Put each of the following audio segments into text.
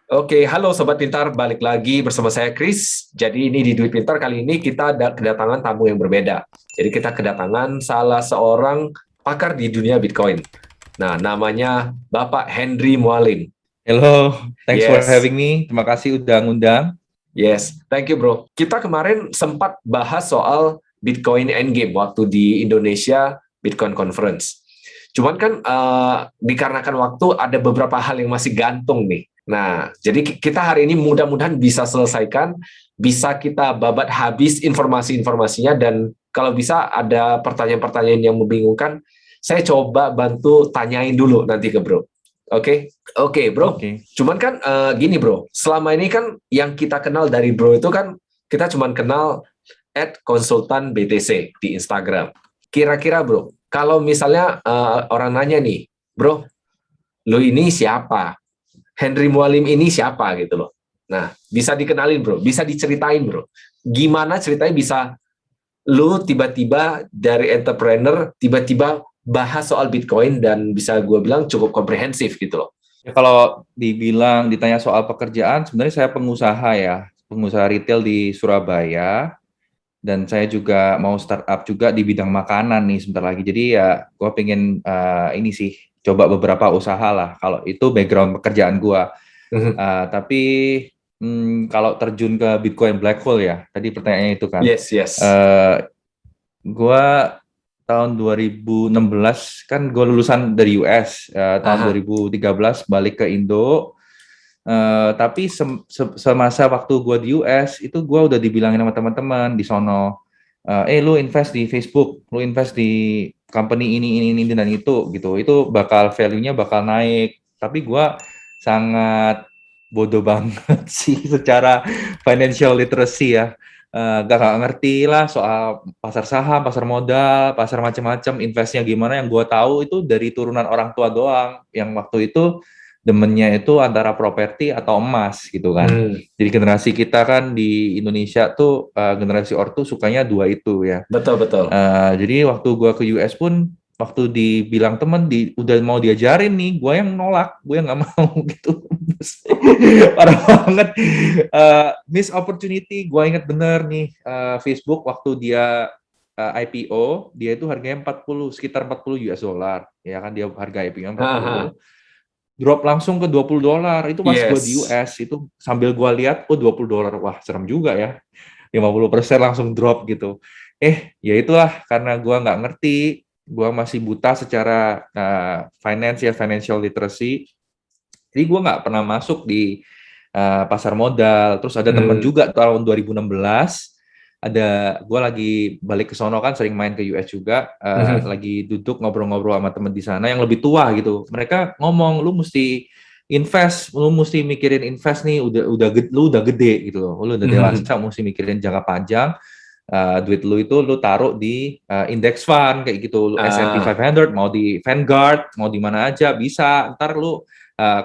Oke, halo Sobat Pintar, balik lagi bersama saya Chris. Jadi ini di Duit Pintar kali ini kita ada kedatangan tamu yang berbeda. Jadi kita kedatangan salah seorang pakar di dunia Bitcoin. Nah, namanya Bapak Henry Mualim. Hello, thanks for Yes, having me. Terima kasih udah ngundang. yes, thank you bro. Kita kemarin sempat bahas soal Bitcoin Endgame waktu di Indonesia Bitcoin Conference. Cuman kan dikarenakan waktu ada beberapa hal yang masih gantung nih. Nah, jadi kita hari ini mudah-mudahan bisa selesaikan, bisa kita babat habis informasi-informasinya, dan kalau bisa ada pertanyaan-pertanyaan yang membingungkan, saya coba bantu tanyain dulu nanti ke bro. Oke, oke bro. Oke. Cuman kan gini bro, selama ini kan yang kita kenal dari bro itu kan kita cuman kenal @konsultan BTC di Instagram. Kira-kira bro, kalau misalnya orang nanya nih, bro, lu ini siapa? Henry Mualim ini siapa gitu loh. Nah, bisa dikenalin bro, bisa diceritain bro. Gimana ceritanya bisa lu tiba-tiba dari entrepreneur, tiba-tiba bahas soal Bitcoin dan bisa gue bilang cukup komprehensif gitu loh. Ya, kalau ditanya soal pekerjaan, sebenarnya saya pengusaha ya, pengusaha retail di Surabaya, dan saya juga mau startup juga di bidang makanan nih sebentar lagi. Jadi ya, gue pengen ini sih coba beberapa usaha lah. Kalau itu background pekerjaan gue. Tapi kalau terjun ke Bitcoin Black Hole ya, tadi pertanyaannya itu kan. Yes, yes. Uh, Gua tahun 2016 kan gue lulusan dari US, tahun Aha. 2013 balik ke Indo. Tapi semasa waktu gue di US itu gue udah dibilangin sama teman-teman di sono, lu invest di Facebook, lu invest di company ini dan itu bakal value-nya bakal naik. Tapi gue sangat bodoh banget sih secara financial literacy ya. Gak ngerti lah soal pasar saham, pasar modal, pasar macam-macam, investnya gimana. Yang gue tahu itu dari turunan orang tua doang. Yang waktu itu demennya itu antara properti atau emas gitu kan. Hmm, Jadi generasi kita kan di Indonesia tuh generasi ortu sukanya dua itu ya. betul betul. Jadi waktu gue ke US pun waktu dibilang temen udah mau diajarin nih, gue yang nolak, gue yang nggak mau gitu. Parah banget. Miss opportunity, gue inget bener nih, Facebook waktu dia IPO, dia itu harganya 40, sekitar 40 US dollar. Ya kan dia harga IPO 40. Aha. Drop langsung ke $20. Itu pas gue di Yes. US, itu sambil gue lihat, oh $20. Wah, serem juga ya. 50% langsung drop gitu. Ya itulah, karena gue nggak ngerti, gue masih buta secara financial literacy, jadi gue nggak pernah masuk di pasar modal. Terus ada teman Hmm. juga tahun 2016, gue lagi balik ke sono kan, sering main ke US juga, Mhm. lagi duduk ngobrol-ngobrol sama teman di sana yang lebih tua gitu. Mereka ngomong, lu mesti invest, lu mesti mikirin invest nih, lu udah gede gitu loh, lu udah Mhm. dewasa, mesti mikirin jangka panjang. Duit lu itu lu taruh di index fund kayak gitu, lu S&P Ah, 500, mau di Vanguard, mau di mana aja bisa. Ntar lu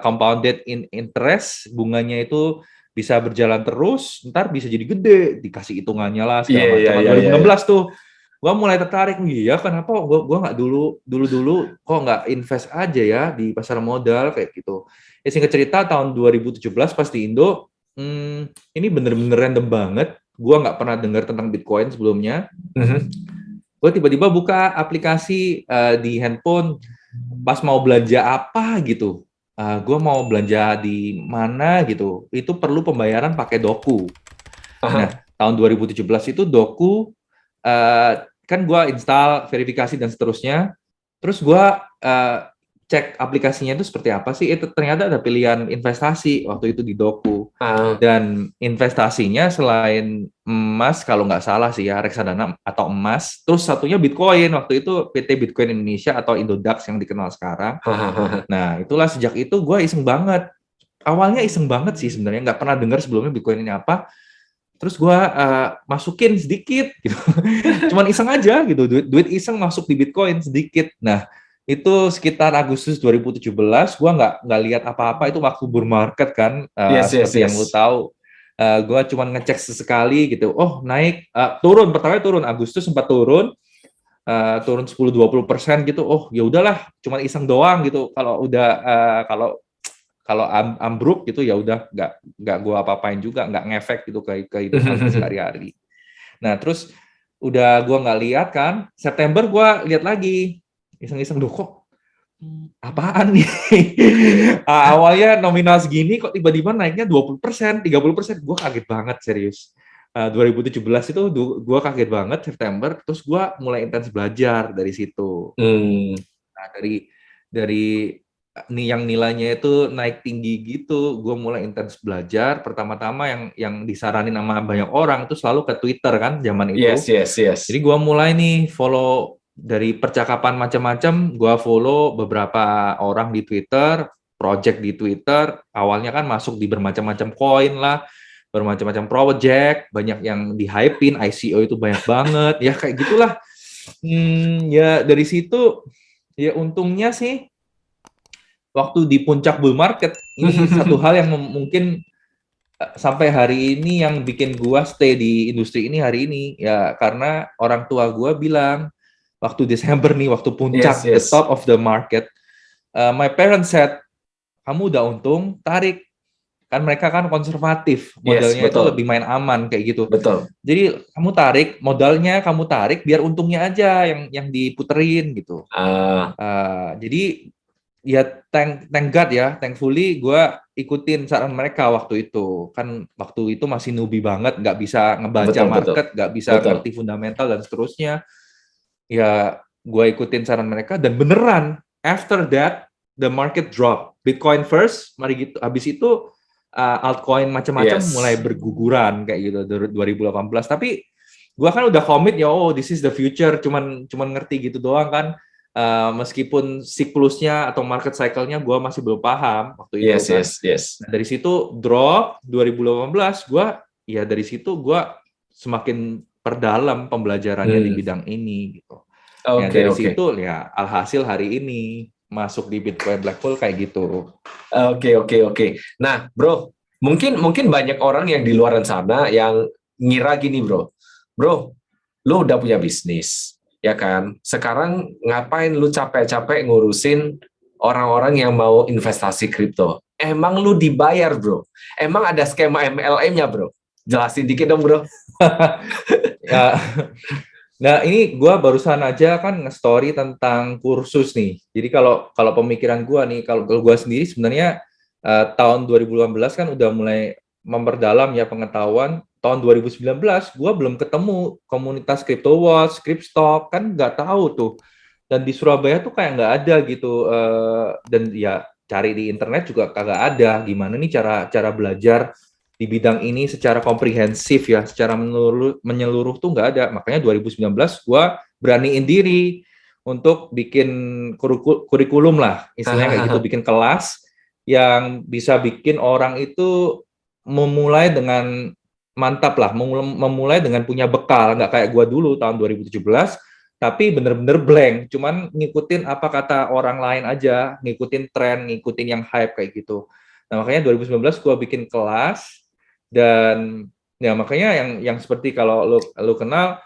compounded in interest, bunganya itu bisa berjalan terus, ntar bisa jadi gede, dikasih hitungannya lah iya segala iya macam. iya iya. Iya. 2016 tuh gua mulai tertarik, iya kenapa gua nggak dulu kok nggak invest aja ya di pasar modal kayak gitu. Ya singkat cerita, tahun 2017 pas di Indo, ini bener-bener random banget. Gua nggak pernah dengar tentang Bitcoin sebelumnya. Mhm. Gue tiba-tiba buka aplikasi di handphone, pas mau belanja apa gitu. Gue mau belanja di mana gitu. Itu perlu pembayaran pakai Doku. Nah, Aha. tahun 2017 itu Doku, kan gue install verifikasi dan seterusnya. Terus gue uh, cek aplikasinya itu seperti apa sih. Itu ternyata ada pilihan investasi waktu itu di Doku. Ah, Dan investasinya selain emas, kalau nggak salah sih ya, reksadana atau emas, terus satunya Bitcoin. Waktu itu PT Bitcoin Indonesia atau Indodax yang dikenal sekarang. hahaha. Nah, itulah sejak itu gue iseng banget. Awalnya iseng banget sih sebenarnya, nggak pernah dengar sebelumnya Bitcoin ini apa. Terus gue masukin sedikit gitu. Cuman iseng aja gitu, duit iseng masuk di Bitcoin sedikit. Nah, itu sekitar Agustus 2017, gue nggak lihat apa-apa. Itu waktu bull market kan, Yes yes seperti yang lu yes. tahu. Gue cuma ngecek sesekali gitu, oh naik, turun, pertama turun, Agustus sempat turun, turun 10-20% gitu. Oh ya udahlah, cuma iseng doang gitu. Kalau kalau ambruk gitu ya udah nggak gue apa-apain juga, nggak ngefek gitu ke kehidupan sehari-hari. Nah terus udah gue nggak lihat kan, September gue lihat lagi, iseng-iseng, kok apaan nih? Awalnya nominal segini kok tiba-tiba naiknya 20%, 30%. Gue kaget banget, serius. 2017 itu gue kaget banget September, terus gue mulai intens belajar dari situ. Nah, dari nih yang nilainya itu naik tinggi gitu, gue mulai intens belajar. Pertama-tama yang disaranin sama banyak orang itu selalu ke Twitter kan zaman itu. Yes. Jadi gue mulai nih follow dari percakapan macam-macam, gue follow beberapa orang di Twitter, project di Twitter. Awalnya kan masuk di bermacam-macam koin lah, bermacam-macam project, banyak yang di-hypein, ICO itu banyak banget, ya kayak gitulah. Ya dari situ, ya untungnya sih, waktu di puncak bull market, ini satu hal yang mungkin sampai hari ini yang bikin gua stay di industri ini hari ini, ya karena orang tua gua bilang, waktu Desember nih, waktu puncak, the top of the market, my parents said, kamu udah untung, tarik. Kan mereka kan konservatif, modalnya itu lebih main aman kayak gitu. Betul. Jadi kamu tarik, modalnya kamu tarik, biar untungnya aja yang diputerin gitu. Jadi ya thank God ya, thankfully gue ikutin saran mereka waktu itu. Kan waktu itu masih newbie banget, nggak bisa ngebaca market, nggak bisa ngerti fundamental dan seterusnya. Ya gue ikutin saran mereka dan beneran after that the market drop, Bitcoin first, mari gitu. Habis itu altcoin macam-macam mulai berguguran kayak gitu 2018. Tapi gue kan udah komit ya, this is the future. Cuman ngerti gitu doang kan. Meskipun siklusnya atau market cycle-nya gue masih belum paham waktu itu kan. Nah, dari situ drop 2018, dari situ gue semakin perdalam pembelajarannya di bidang ini gitu. Dari situ ya alhasil hari ini masuk di Bitcoin Black Hole kayak gitu. Oke. Nah, bro, mungkin banyak orang yang di luar sana yang ngira gini, bro, lu udah punya bisnis, ya kan? Sekarang ngapain lu capek-capek ngurusin orang-orang yang mau investasi kripto? Emang lu dibayar, bro? Emang ada skema MLM-nya, bro? Jelasin dikit dong, bro. Ya. Nah, ini gue barusan aja kan nge-story tentang kursus nih. Jadi kalau pemikiran gue nih, kalau gue sendiri sebenarnya tahun 2018 kan udah mulai memperdalam ya pengetahuan. Tahun 2019 gue belum ketemu komunitas CryptoWatch, Cryptstock, kan nggak tahu tuh. Dan di Surabaya tuh kayak nggak ada gitu. Dan ya cari di internet juga kagak ada. Gimana nih cara belajar di bidang ini secara komprehensif ya, secara menyeluruh tuh nggak ada. Makanya 2019 gue beraniin diri untuk bikin kurikulum lah, istilahnya kayak gitu, bikin kelas yang bisa bikin orang itu memulai dengan mantap lah, memulai dengan punya bekal, nggak kayak gue dulu tahun 2017, tapi bener-bener blank, cuman ngikutin apa kata orang lain aja, ngikutin tren, ngikutin yang hype kayak gitu. Nah makanya 2019 gue bikin kelas. Dan ya makanya yang seperti kalau lu kenal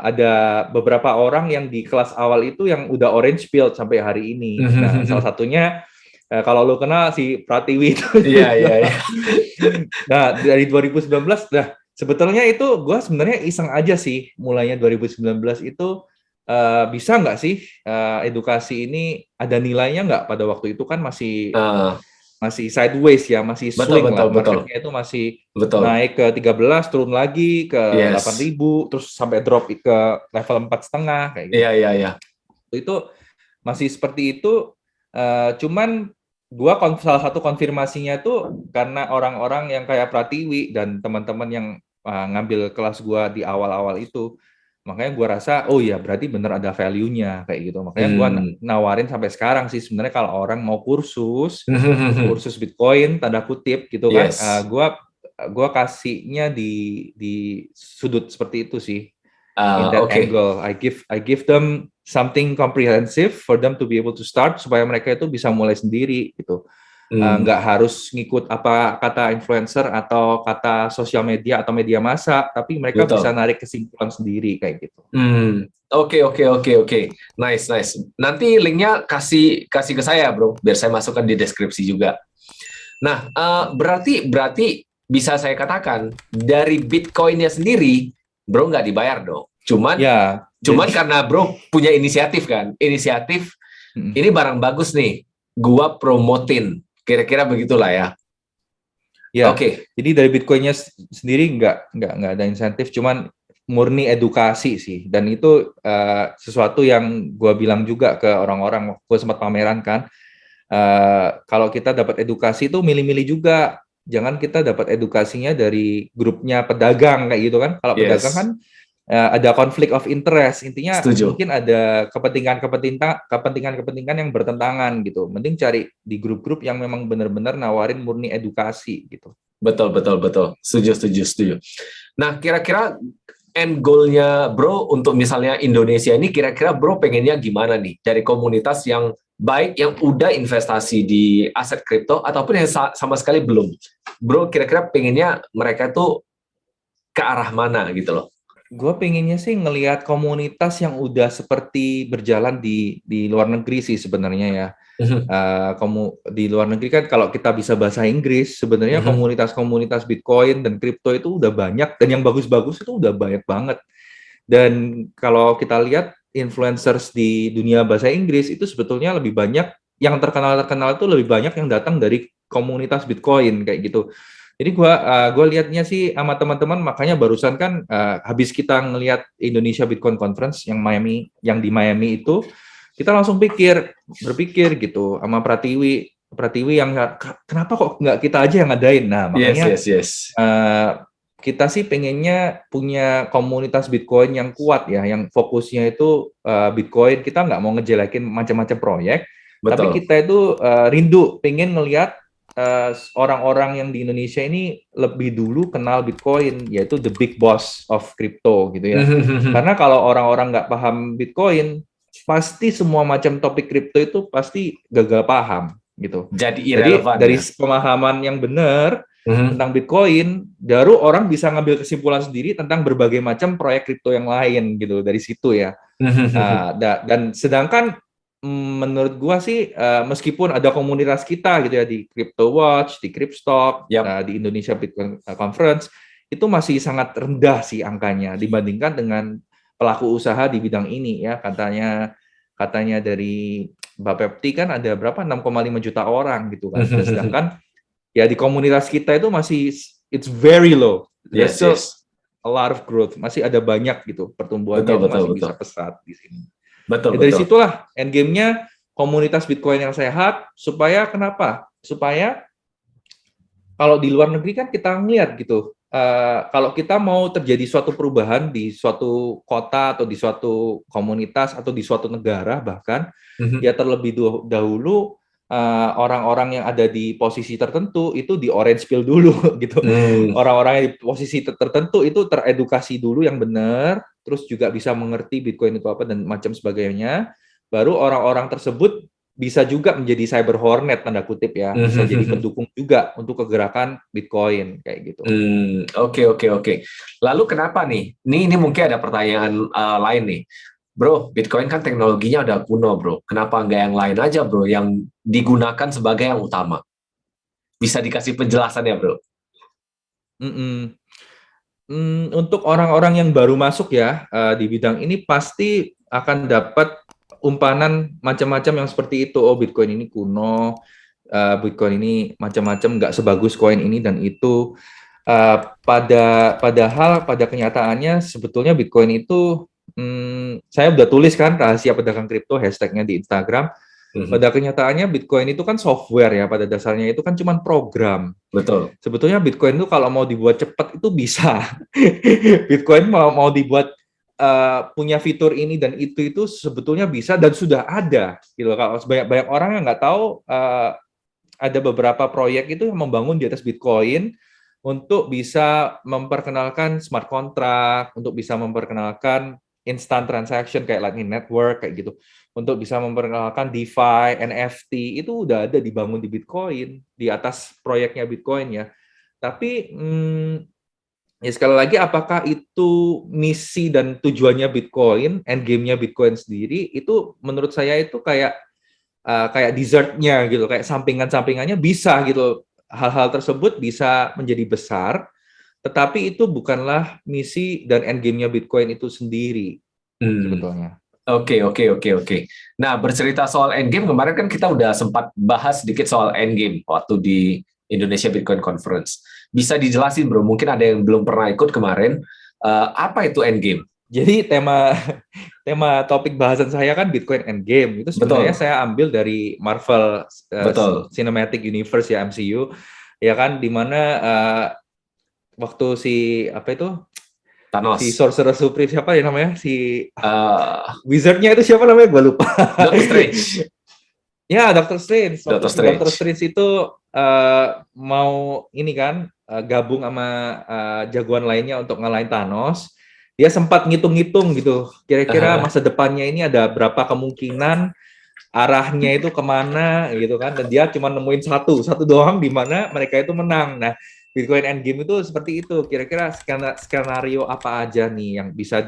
ada beberapa orang yang di kelas awal itu yang udah orange pilled sampai hari ini. Nah, salah satunya kalau lu kenal si Pratiwi itu. Iya. Nah, dari 2019 sebetulnya itu gue sebenarnya iseng aja sih mulainya 2019 itu bisa nggak sih edukasi ini ada nilainya nggak pada waktu itu kan masih sideways ya, masih swing lah. Marketnya itu masih naik ke 13, turun lagi ke 8.000, terus sampai drop ke level 4,5 kayak gitu. Iya. Itu masih seperti itu. Cuman gua salah satu konfirmasinya tuh karena orang-orang yang kayak Pratiwi dan teman-teman yang ngambil kelas gua di awal-awal itu. Makanya gue rasa, berarti bener ada value-nya kayak gitu. Makanya gue nawarin sampai sekarang sih sebenarnya kalau orang mau kursus Bitcoin tanda kutip gitu kan, gue kasihnya di sudut seperti itu sih. In that angle, I give them something comprehensive for them to be able to start supaya mereka itu bisa mulai sendiri gitu. Nggak harus ngikut apa kata influencer atau kata sosial media atau media massa, tapi mereka bisa narik kesimpulan sendiri kayak gitu. Oke. Nice. Nanti linknya kasih ke saya, bro, biar saya masukkan di deskripsi juga. Nah, berarti bisa saya katakan dari Bitcoin-nya sendiri, bro nggak dibayar dong. Cuman Ya, cuman jadi karena bro punya inisiatif kan, inisiatif mm, ini barang bagus nih, gua promotin, kira-kira begitulah ya. ya, Oke, jadi dari Bitcoin-nya sendiri nggak ada insentif, cuman murni edukasi sih. Dan itu sesuatu yang gua bilang juga ke orang-orang, gua sempat pameran kan. Kalau kita dapat edukasi itu milih-milih juga. Jangan kita dapat edukasinya dari grupnya pedagang kayak gitu kan. Kalau pedagang kan yes, ada konflik of interest. Intinya setuju. mungkin ada kepentingan-kepentingan yang bertentangan gitu. Mending cari di grup-grup yang memang benar-benar nawarin murni edukasi gitu. Betul, betul, betul. Setuju, setuju, setuju. Nah, kira-kira end goal-nya bro untuk misalnya Indonesia ini kira-kira bro pengennya gimana nih dari komunitas yang baik yang udah investasi di aset kripto ataupun yang sama sekali belum. Bro kira-kira pengennya mereka tuh ke arah mana gitu loh. Gue pengennya sih ngelihat komunitas yang udah seperti berjalan di luar negeri sih sebenarnya ya. Di luar negeri kan kalau kita bisa bahasa Inggris, sebenarnya komunitas-komunitas Bitcoin dan kripto itu udah banyak dan yang bagus-bagus itu udah banyak banget. Dan kalau kita lihat influencers di dunia bahasa Inggris itu sebetulnya lebih banyak yang terkenal itu lebih banyak yang datang dari komunitas Bitcoin kayak gitu. Jadi gua lihatnya sih sama teman-teman, makanya barusan kan habis kita ngelihat Indonesia Bitcoin Conference yang di Miami itu, kita langsung berpikir gitu sama Pratiwi yang kenapa kok nggak kita aja yang ngadain. Nah, Yes, makanya yes, yes. kita sih pengennya punya komunitas Bitcoin yang kuat ya, yang fokusnya itu Bitcoin. Kita nggak mau ngejelekin macam-macam proyek, tapi Betul. kita itu rindu, pengen ngelihat orang-orang yang di Indonesia ini lebih dulu kenal Bitcoin, yaitu the big boss of crypto gitu ya. Karena kalau orang-orang nggak paham Bitcoin, pasti semua macam topik kripto itu pasti gagal paham gitu. Jadi Jadi irrelevan dari ya. pemahaman yang benar tentang Bitcoin, baru orang bisa ngambil kesimpulan sendiri tentang berbagai macam proyek kripto yang lain gitu dari situ ya. Dan sedangkan menurut gua sih meskipun ada komunitas kita gitu ya di Crypto Watch, di Cryptstock, Yap. di Indonesia Bitcoin Conference, itu masih sangat rendah sih angkanya dibandingkan dengan pelaku usaha di bidang ini ya. Katanya dari Bapepti kan ada berapa 6,5 juta orang gitu kan. Dan sedangkan ya di komunitas kita itu masih it's very low. There's Yes, still yes. a lot of growth. Masih ada banyak gitu. Betul, Pertumbuhannya itu betul, masih betul. bisa pesat di sini. Betul, Ya dari betul. situlah endgame-nya komunitas Bitcoin yang sehat supaya kenapa? Supaya kalau di luar negeri kan kita ngeliat gitu. Kalau kita mau terjadi suatu perubahan di suatu kota atau di suatu komunitas atau di suatu negara bahkan ya terlebih dahulu orang-orang yang ada di posisi tertentu itu di orange pill dulu gitu. Orang-orang yang di posisi tertentu itu teredukasi dulu yang benar, terus juga bisa mengerti Bitcoin itu apa dan macam sebagainya. Baru orang-orang tersebut bisa juga menjadi cyber hornet tanda kutip ya, bisa jadi pendukung juga untuk kegerakan Bitcoin kayak gitu. Oke, oke, oke. Lalu kenapa nih? Ini mungkin ada pertanyaan lain nih. Bro, Bitcoin kan teknologinya udah kuno, bro. Kenapa nggak yang lain aja, bro, yang digunakan sebagai yang utama? Bisa dikasih penjelasannya, bro? Mm-mm. Untuk orang-orang yang baru masuk ya di bidang ini pasti akan dapat umpanan macam-macam yang seperti itu. Oh, Bitcoin ini kuno, Bitcoin ini macam-macam, nggak sebagus koin ini dan itu. Padahal pada kenyataannya sebetulnya Bitcoin itu, saya udah tulis kan rahasia pedagang kripto hashtagnya di Instagram. Pada kenyataannya Bitcoin itu kan software ya, pada dasarnya itu kan cuma program. Betul. Sebetulnya Bitcoin itu kalau mau dibuat cepat itu bisa. Bitcoin mau dibuat punya fitur ini dan itu sebetulnya bisa dan sudah ada. Gitu. Kalau banyak orang yang nggak tahu ada beberapa proyek itu yang membangun di atas Bitcoin untuk bisa memperkenalkan smart contract, untuk bisa memperkenalkan instant transaction kayak Lightning Network kayak gitu, untuk bisa memperkenalkan DeFi, NFT itu udah ada dibangun di Bitcoin di atas proyeknya Bitcoin ya. Tapi ya sekali lagi apakah itu misi dan tujuannya Bitcoin, endgame-nya Bitcoin sendiri itu menurut saya itu kayak dessertnya gitu, kayak sampingan-sampingannya bisa gitu. hal-hal tersebut bisa menjadi besar, tetapi itu bukanlah misi dan endgame-nya Bitcoin itu sendiri sebetulnya. Oke. Nah, bercerita soal endgame, kemarin kan kita udah sempat bahas sedikit soal endgame waktu di Indonesia Bitcoin Conference. Bisa dijelasin, bro? Mungkin ada yang belum pernah ikut kemarin. Apa itu endgame? Jadi tema topik bahasan saya kan Bitcoin Endgame. Itu sebenarnya Betul, saya ambil dari Marvel betul. Cinematic Universe ya, MCU. Ya kan, di mana waktu si apa itu si Thanos. Sorcerer Supreme, siapa ya namanya, si Uh, Wizardnya itu siapa namanya, gue lupa. Doctor Strange. Ya, Doctor Strange. Waktu Doctor si Doctor Strange. Strange itu mau ini kan gabung sama jagoan lainnya untuk ngalahin Thanos. Dia sempat ngitung-ngitung gitu. Kira-kira masa depannya ini ada berapa kemungkinan arahnya itu kemana gitu kan. Dan dia cuma nemuin satu doang di mana mereka itu menang. Nah, Bitcoin Endgame itu seperti itu. Kira-kira skenario apa aja nih yang bisa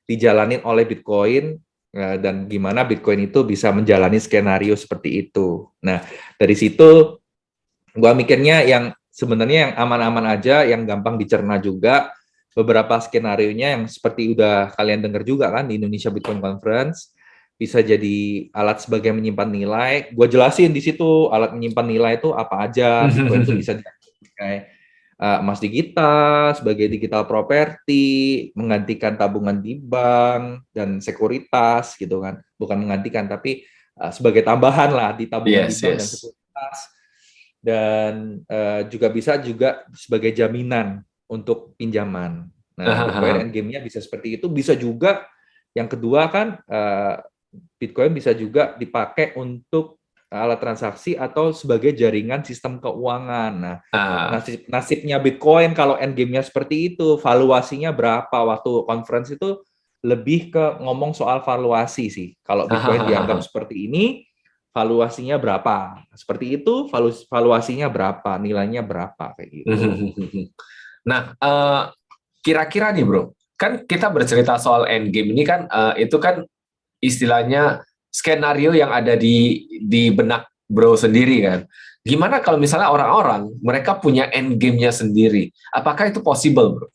dijalanin oleh Bitcoin, dan gimana Bitcoin itu bisa menjalani skenario seperti itu. Nah, dari situ gua mikirnya yang sebenarnya yang aman-aman aja, yang gampang dicerna juga. Beberapa skenario-nya yang seperti udah kalian dengar juga kan di Indonesia Bitcoin Conference, bisa jadi alat sebagai menyimpan nilai. Gua jelasin di situ alat menyimpan nilai itu apa aja. Bitcoin itu bisa dipakai emas digital sebagai digital property, menggantikan tabungan di bank dan sekuritas gitu kan. Bukan menggantikan, tapi sebagai tambahan lah di tabungan di Yes, bank dan yes. sekuritas. Dan juga bisa juga sebagai jaminan untuk pinjaman. Nah, Bitcoin endgame-nya bisa seperti itu. Bisa juga yang kedua kan Bitcoin bisa juga dipakai untuk alat transaksi atau sebagai jaringan sistem keuangan. Nah, nasibnya Bitcoin kalau endgame-nya seperti itu, valuasinya berapa? Waktu conference itu lebih ke ngomong soal valuasi sih. Kalau Bitcoin dianggap seperti ini, valuasinya berapa? Seperti itu, valuasinya berapa? Nilainya berapa? Kayak gitu. Nah, kira-kira nih bro, kan kita bercerita soal endgame ini kan, itu kan istilahnya skenario yang ada di benak bro sendiri kan. Gimana kalau misalnya orang-orang mereka punya endgame-nya sendiri? Apakah itu possible, bro?